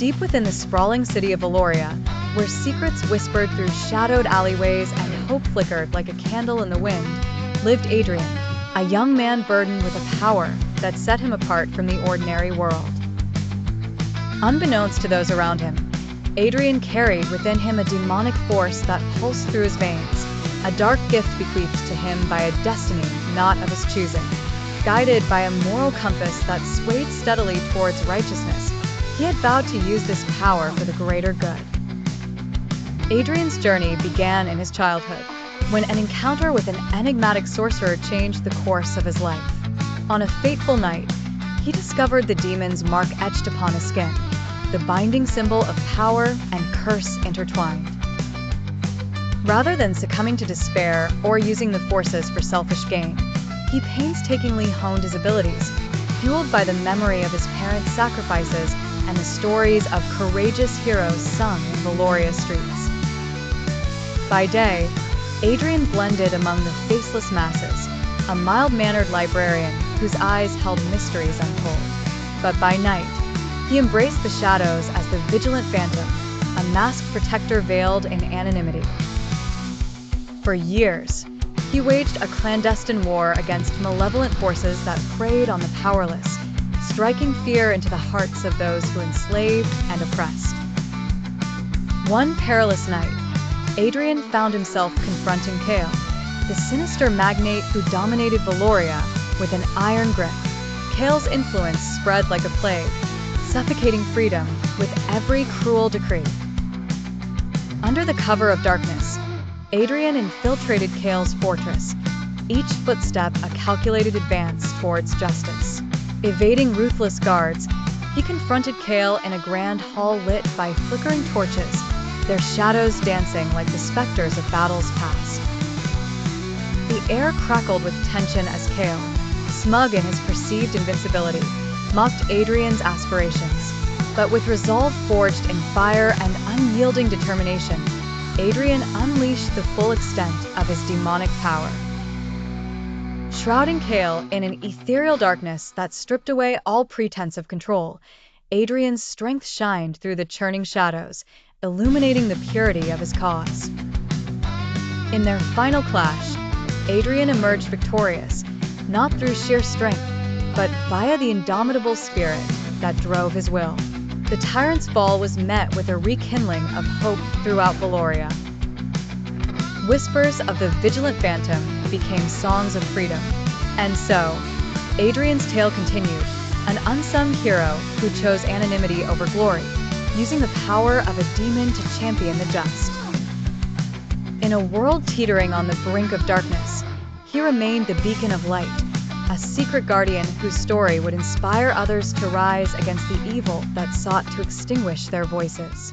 Deep within the sprawling city of Veloria, where secrets whispered through shadowed alleyways and hope flickered like a candle in the wind, lived Adrian, a young man burdened with a power that set him apart from the ordinary world. Unbeknownst to those around him, Adrian carried within him a demonic force that pulsed through his veins, a dark gift bequeathed to him by a destiny not of his choosing. Guided by a moral compass that swayed steadily towards righteousness, he had vowed to use this power for the greater good. Adrian's journey began in his childhood, when an encounter with an enigmatic sorcerer changed the course of his life. On a fateful night, he discovered the demon's mark etched upon his skin, the binding symbol of power and curse intertwined. Rather than succumbing to despair or using the forces for selfish gain, he painstakingly honed his abilities, fueled by the memory of his parents' sacrifices and the stories of courageous heroes sung in Veloria streets. By day, Adrian blended among the faceless masses, a mild-mannered librarian whose eyes held mysteries untold. But by night, he embraced the shadows as the Vigilant Phantom, a masked protector veiled in anonymity. For years, he waged a clandestine war against malevolent forces that preyed on the powerless, striking fear into the hearts of those who enslaved and oppressed. One perilous night, Adrian found himself confronting Kale, the sinister magnate who dominated Veloria with an iron grip. Kale's influence spread like a plague, suffocating freedom with every cruel decree. Under the cover of darkness, Adrian infiltrated Kale's fortress, each footstep a calculated advance towards justice. Evading ruthless guards, he confronted Kale in a grand hall lit by flickering torches, their shadows dancing like the specters of battles past. The air crackled with tension as Kale, smug in his perceived invincibility, mocked Adrian's aspirations. But with resolve forged in fire and unyielding determination, Adrian unleashed the full extent of his demonic power. Shrouding Kale in an ethereal darkness that stripped away all pretense of control, Adrian's strength shined through the churning shadows, illuminating the purity of his cause. In their final clash, Adrian emerged victorious, not through sheer strength, but via the indomitable spirit that drove his will. The tyrant's fall was met with a rekindling of hope throughout Veloria. Whispers of the Vigilant Phantom became songs of freedom. And so, Adrian's tale continued, an unsung hero who chose anonymity over glory, using the power of a demon to champion the just. In a world teetering on the brink of darkness, he remained the beacon of light, a secret guardian whose story would inspire others to rise against the evil that sought to extinguish their voices.